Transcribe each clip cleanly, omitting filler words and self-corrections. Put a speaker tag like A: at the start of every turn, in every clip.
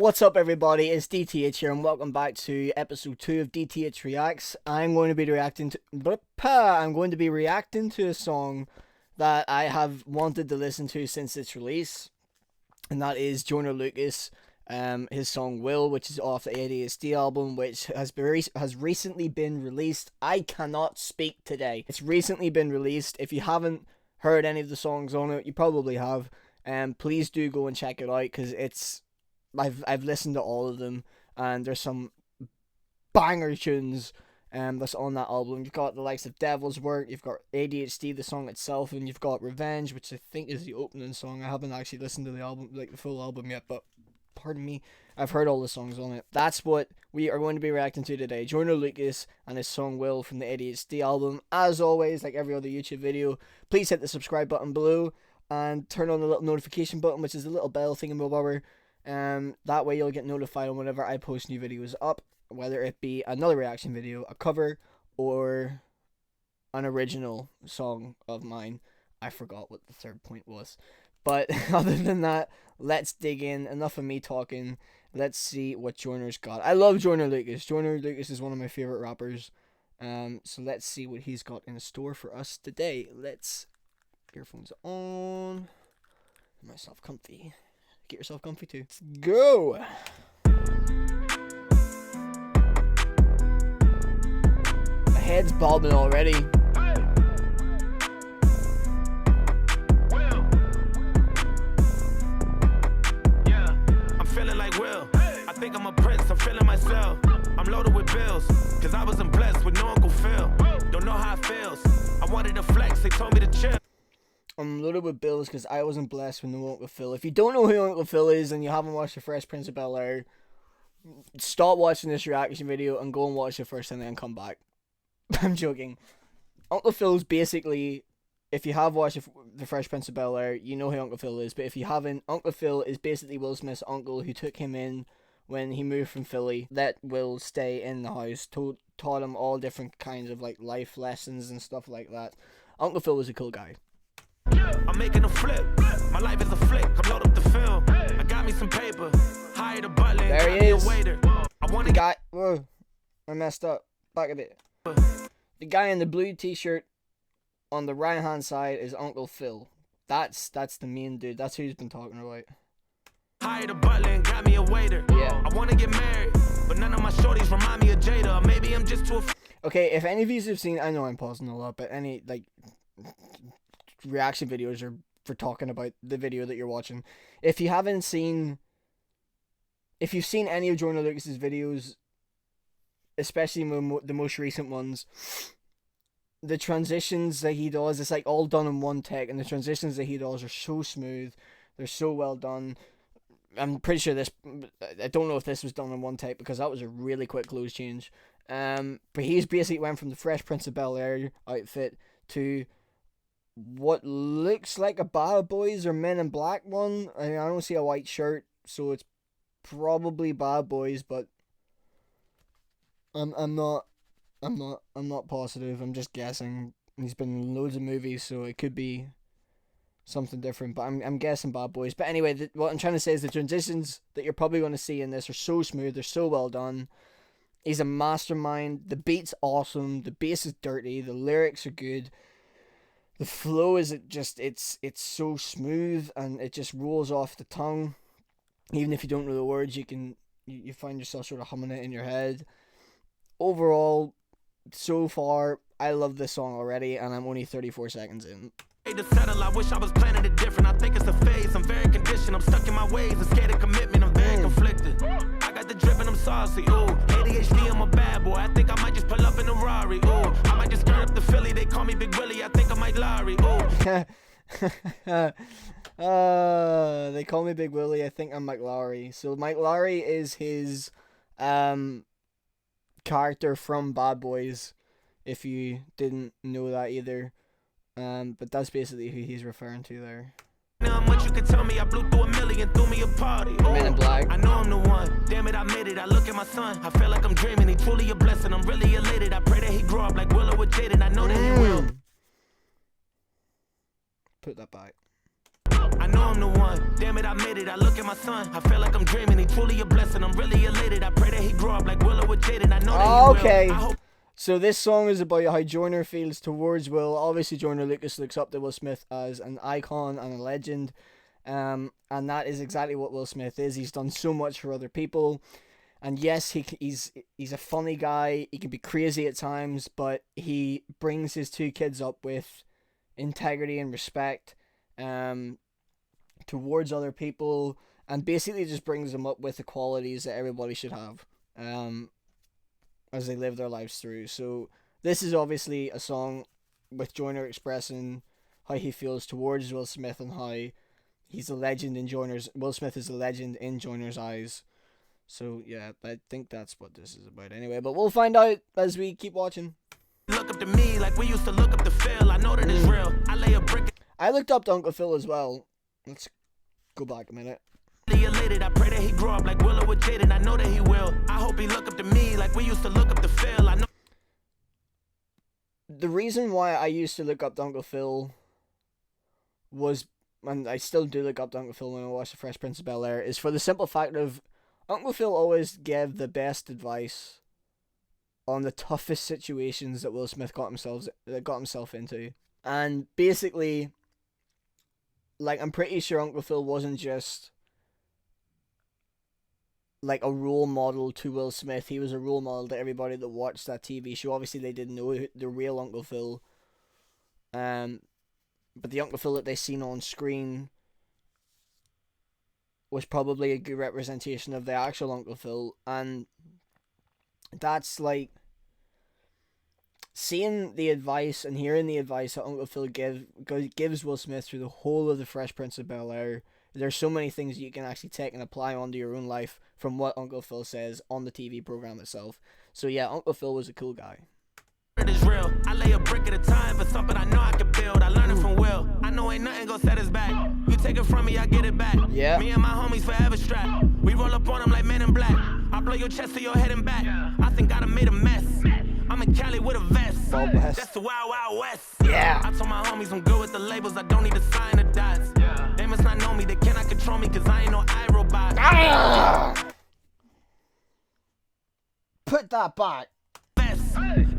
A: What's up everybody, it's DTH here and welcome back to episode 2 of DTH Reacts. I'm going to be reacting to a song that I have wanted to listen to since its release, and that is Joyner Lucas, his song Will, which is off the ADHD album, which has recently been released. I cannot speak today. It's recently been released. If you haven't heard any of the songs on it, you probably have. Please do go and check it out, because I've listened to all of them, and there's some banger tunes that's on that album. You've got the likes of Devil's Work, you've got ADHD, the song itself, and you've got Revenge, which I think is the opening song. I haven't actually listened to the album, like the full album yet, but pardon me, I've heard all the songs on it. That's what we are going to be reacting to today. Joyner Lucas and his song Will from the ADHD album. As always, like every other YouTube video, please hit the subscribe button below and turn on the little notification button, which is a little bell thingamabobber. That way you'll get notified whenever I post new videos up, whether it be another reaction video, a cover, or an original song of mine. I forgot what the third point was. But other than that, let's dig in. Enough of me talking. Let's see what Joyner's got. I love Joyner Lucas. Joyner Lucas is one of my favorite rappers. So let's see what he's got in store for us today. Let's earphones on. Get myself comfy. Get yourself comfy too. Let's go. My head's bobbing already.
B: I think I'm a prince, I'm feeling myself. I'm loaded with bills, cause I wasn't blessed with no Uncle Phil. Don't know how it feels. I wanted to flex, they told me to chill.
A: I'm loaded with bills because I wasn't blessed with no Uncle Phil. If you don't know who Uncle Phil is and you haven't watched The Fresh Prince of Bel-Air, stop watching this reaction video and go and watch it first and then come back. I'm joking. Uncle Phil's basically, if you have watched The Fresh Prince of Bel-Air, you know who Uncle Phil is. But if you haven't, Uncle Phil is basically Will Smith's uncle who took him in when he moved from Philly, let Will stay in the house, taught him all different kinds of like life lessons and stuff like that. Uncle Phil was a cool guy.
B: I'm making a flip. My life is a flick. I'm loaded up the film. I got me some paper. Hired a butler.
A: There he is.
B: Waiter. I want
A: the guy. Whoa, I messed up. Back a bit. The guy in the blue t-shirt on the right hand side is Uncle Phil. That's the main dude. That's who he's been talking about.
B: Hired a butler and got me a waiter.
A: Yeah.
B: I want to get married, but none of my shorties remind me of Jada. Maybe I'm just too.
A: Okay, if any of you have seen, I know I'm pausing a lot, but any like reaction videos are for talking about the video that you're watching. If you haven't seen, if you've seen any of Joyner Lucas's videos, especially the most recent ones, the transitions that he does, it's like all done in one take, and the transitions that he does are so smooth. They're so well done. I'm pretty sure I don't know if this was done in one take because that was a really quick clothes change. But he's basically went from the Fresh Prince of Bel-Air outfit to what looks like a Bad Boys or Men in Black one. I mean, I don't see a white shirt, so it's probably Bad Boys, but I'm not positive. I'm just guessing. He's been in loads of movies, so it could be something different, but I'm guessing Bad Boys. But anyway, what I'm trying to say is the transitions that you're probably going to see in this are so smooth, they're so well done. He's a mastermind. The beat's awesome, the bass is dirty, the lyrics are good, the flow is it's so smooth and it just rolls off the tongue. Even if you don't know the words, you find yourself sort of humming it in your head. Overall, so far, I love this song already, and I'm only 34 seconds in.
B: To settle, I wish I was planning it different. I think it's a phase. I'm very conditioned. I'm stuck in my ways. I'm scared of commitment. I'm very conflicted. I got the drip and I'm saucy. Ooh, ADHD, I'm a bad boy. I think I might just pull up in a Rari. Ooh, I might just turn up the Philly. They call me Big Willie. I think I might Larry. Ooh.
A: They call me Big Willie. I think I'm Mike Lowry. So Mike Lowry is his character from Bad Boys, if you didn't know that either. But that's basically who he's referring to there.
B: How much you can tell me? I blew through a million, threw me a party.
A: Men in Black.
B: I know I'm the one. Damn it, I made it. I look at my son. I feel like I'm dreaming. He truly a blessing. I'm really elated. I pray that he grow up like Willow with Jaden. I know that he will.
A: Put that back.
B: I I know I'm the one. Damn it, I made it. I look at my son. I feel like I'm dreaming. He truly a blessing. I'm really elated. I pray that he grow up like Willow with Jaden. I know that he
A: okay.
B: will. I hope
A: So this song is about how Joyner feels towards Will. Obviously, Joyner Lucas looks up to Will Smith as an icon and a legend. And that is exactly what Will Smith is. He's done so much for other people. And yes, he's a funny guy. He can be crazy at times, but he brings his two kids up with integrity and respect towards other people, and basically just brings them up with the qualities that everybody should have as they live their lives through. So this is obviously a song with Joyner expressing how he feels towards Will Smith and how he's a legend in Will Smith is a legend in Joyner's eyes. So yeah, I think that's what this is about anyway, but we'll find out as we keep watching.
B: look up to me like we used to look up to Phil. I know that it's real. I lay a brick.
A: I looked up to Uncle Phil as well. Let's go back a minute.
B: Elated. I pray that he grow up like Willow with Jaden. I know that he will. I hope he look up to me like we used to look up to Phil. I know.
A: The reason why I used to look up to Uncle Phil was, and I still do look up to Uncle Phil when I watch The Fresh Prince of Bel-Air, is for the simple fact of Uncle Phil always gave the best advice on the toughest situations that Will Smith got himself into. And basically, like, I'm pretty sure Uncle Phil wasn't just like a role model to Will Smith. He was a role model to everybody that watched that TV show. Obviously, they didn't know the real Uncle Phil. But the Uncle Phil that they seen on screen was probably a good representation of the actual Uncle Phil. And that's like seeing the advice and hearing the advice that Uncle Phil gives Will Smith through the whole of The Fresh Prince of Bel-Air. There's so many things you can actually take and apply onto your own life from what Uncle Phil says on the TV program itself. So yeah, Uncle Phil was a cool guy.
B: It is real. I lay a brick at a time for something I know I can build. I learned it from Will. I know ain't nothing gonna set us back. You take it from me, I get it back.
A: Yeah.
B: Me and my homies forever strapped. We roll up on them like Men in Black. I blow your chest to your head and back. I think I done made a mess. I'm in Cali with a vest. That's the Wild Wild West.
A: Yeah.
B: I told my homies I'm good with the labels. I don't need to sign the dots. They must not know me. They cannot control me because I ain't no iRobot.
A: Put that back.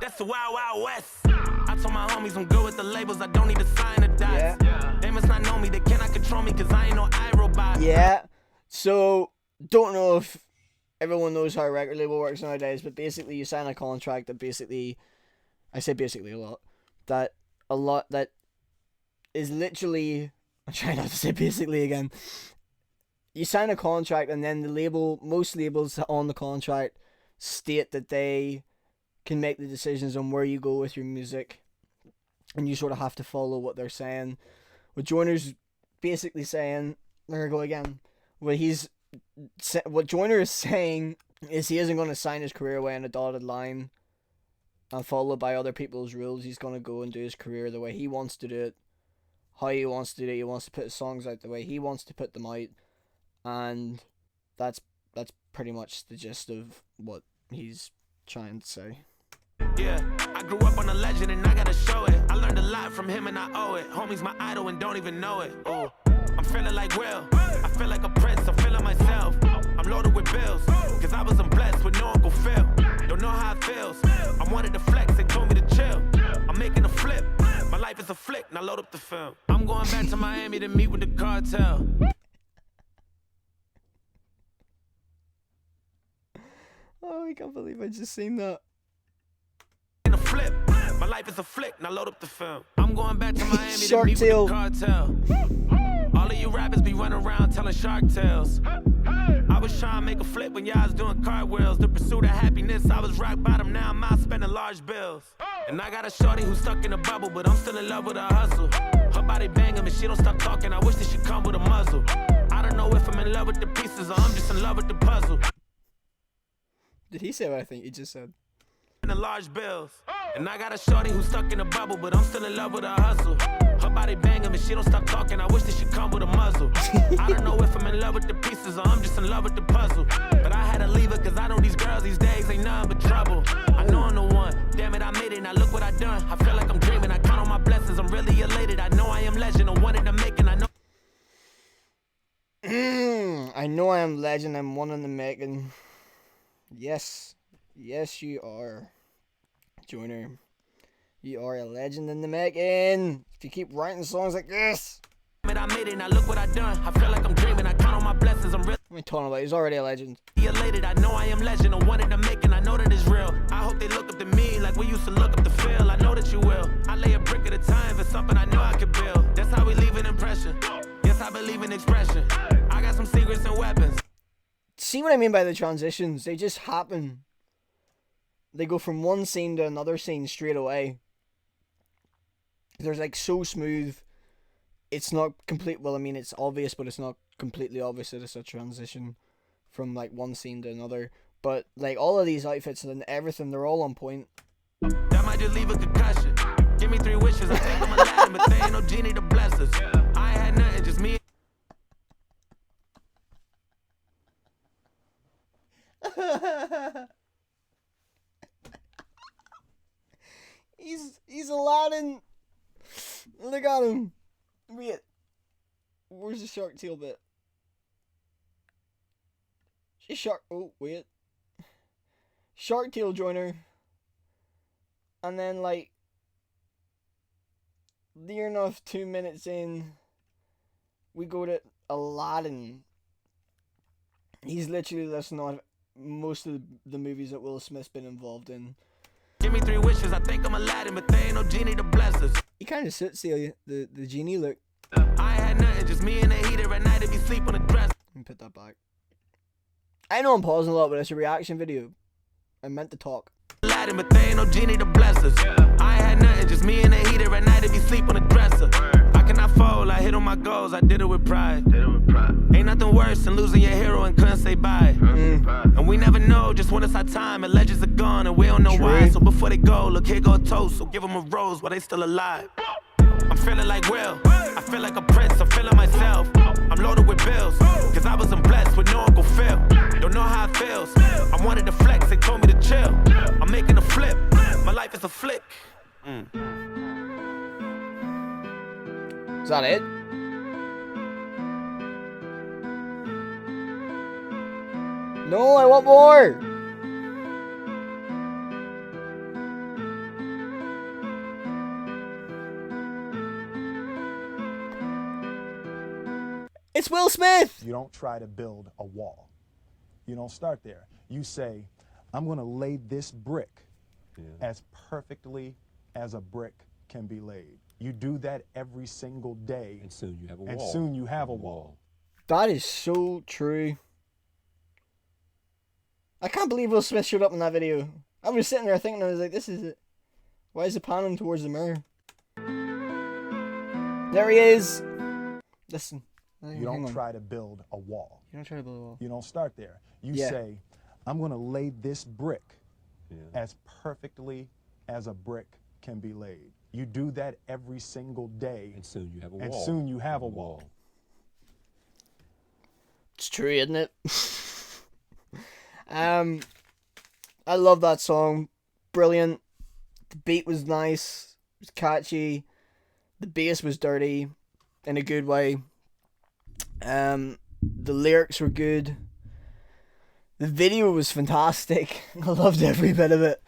B: That's the Wild Wild West. I told my homies I'm good with the labels. I don't need to sign the dots. They must not know me. They cannot control me because I ain't no iRobot.
A: Yeah. So, don't know if everyone knows how a record label works nowadays, but basically you sign a contract that basically, I say basically that is literally, I'm trying not to say basically again. You sign a contract and then most labels on the contract state that they can make the decisions on where you go with your music, and you sort of have to follow what they're saying. What Joyner's basically saying, there I go again, what Joyner is saying is he isn't going to sign his career away on a dotted line and follow by other people's rules. He's going to go and do his career the way he wants to do it, how he wants to do it. He wants to put his songs out the way he wants to put them out, and that's pretty much the gist of what he's trying to say.
B: Yeah, I grew up on a legend and I gotta show it. I learned a lot from him and I owe it. Homie's my idol and don't even know it. Ooh, I'm feeling like Will. I feel like a prince, I'm feeling myself. I'm loaded with bills, cause I wasn't blessed with no Uncle Phil. Don't know how it feels. I wanted to flex, they told me to chill. I'm making a flip. My life is a flick, now load up the film. I'm going back to Miami to meet with the cartel.
A: Oh, I can't believe I just seen that.
B: In a flip, my life is a flick, now load up the film. I'm going back to Miami to
A: Shark
B: meet
A: Tale.
B: with the cartel. All of you rappers be running around telling shark tales. I was trying to make a flip when y'all was doing cartwheels. The pursuit of happiness, I was rock bottom, now I'm out spending large bills. And I got a shorty who's stuck in a bubble, but I'm still in love with her hustle. Her body banging and she don't stop talking, I wish that she come with a muzzle. I don't know if I'm in love with the pieces or I'm just in love with the puzzle.
A: Did he say what I think he just said?
B: The large bills. And I got a shorty who's stuck in a bubble, but I'm still in love with her hustle. Her body banging and she don't stop talking, I wish that she come with a muzzle. I don't know if I'm in love with the pieces or I'm just in love with the puzzle. But I had to leave her cause I know these girls these days ain't nothing but trouble. I know I'm the one, damn it I made it, now look what I done. I feel like I'm dreaming, I count on my blessings, I'm really elated. I know I am legend, I wanted to make it, I know.
A: I know I am legend. I'm one in the making. Yes. Yes, you are. Joyner. You are a legend in the making. If you keep writing songs like this.
B: I made it, now look what I done. I feel like I'm dreaming. I count on my blessings. I'm really
A: What are you talking about? He's already a legend.
B: elated. I know I am legend. I wanted to make, and I know that it's real. I hope they look up to me like we used to look up to Phil. I know that you will. I lay a brick at a time for something I know I could build. That's how we leave an impression. Yes, I believe in expression. I got some secrets and weapons.
A: See what I mean by the transitions? They just happen. They go from one scene to another scene straight away. They're like so smooth. It's not complete. Well, I mean, it's obvious, but it's not completely obvious that it's a transition from like one scene to another. But like all of these outfits and everything, they're all on point.
B: That might just leave a concussion. Give me 3 wishes. I take them Aladdin, but there ain't no genie to bless us. I ain't had nothing, just me.
A: He's Aladdin. Look at him. Wait. Where's the shark tail bit? Oh, wait. Shark tail Joyner. And then, like, near enough 2 minutes in, we go to Aladdin. He's literally listening on most of the movies that Will Smith's been involved in.
B: Give me 3 wishes. I think I'm Aladdin, but there ain't no genie to bless us.
A: He kind of suits the genie look.
B: I ain't had nothing, just me and the heater at night. If you sleep on the dress.
A: Let me put that back. I know I'm pausing a lot, but it's a reaction video. I meant to talk.
B: Aladdin, but there ain't no genie to bless us. I ain't had nothing, just me and the heater at night. If you sleep on the dresser. I cannot fold. I hit on my goals. I did it with pride. Ain't nothing worse than losing your hero and couldn't say bye. And we never know just when it's our time. And legends are gone and we don't know why. So before they go, look, here go a toast. So give them a rose while they still alive. I'm feeling like Will. I feel like a prince. I'm feeling myself. I'm loaded with bills. Cause I wasn't blessed with no Uncle Phil. Don't know how it feels. I wanted to flex. They told me to chill. I'm making a flip. My life is a flick.
A: Is that it? No, I want more! It's Will Smith!
C: You don't try to build a wall. You don't start there. You say, I'm going to lay this brick as perfectly as a brick can be laid. You do that every single day.
D: And soon you have a wall.
C: And soon you have a wall.
A: That is so true. I can't believe Will Smith showed up in that video. I was sitting there thinking, I was like, this is it. Why is it panning towards the mirror? There he is. Listen.
C: You don't try to build a wall.
A: You don't try to build a wall.
C: You don't start there. You say, I'm going to lay this brick as perfectly as a brick can be laid. You do that every single day.
D: And soon you have a wall.
C: And soon you have a wall.
A: It's true, isn't it? I love that song. Brilliant. The beat was nice. It was catchy. The bass was dirty in a good way. The lyrics were good. The video was fantastic. I loved every bit of it.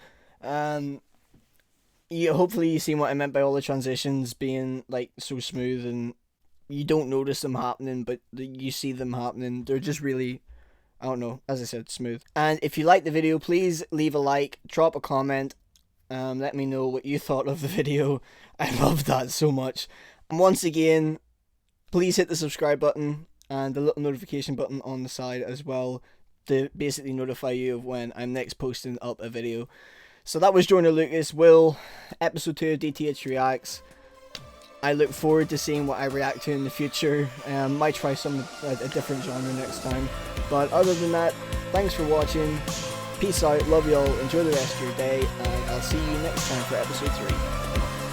A: Hopefully you see what I meant by all the transitions being like so smooth and you don't notice them happening, but you see them happening. They're just really, I don't know, as I said, smooth. And if you like the video, please leave a like, drop a comment, let me know what you thought of the video. I loved that so much. And once again, please hit the subscribe button and the little notification button on the side as well to basically notify you of when I'm next posting up a video. So that was Joyner Lucas Will, episode 2 of DTH Reacts. I look forward to seeing what I react to in the future. Might try a different genre next time. But other than that, thanks for watching. Peace out, love y'all, enjoy the rest of your day, and I'll see you next time for episode 3.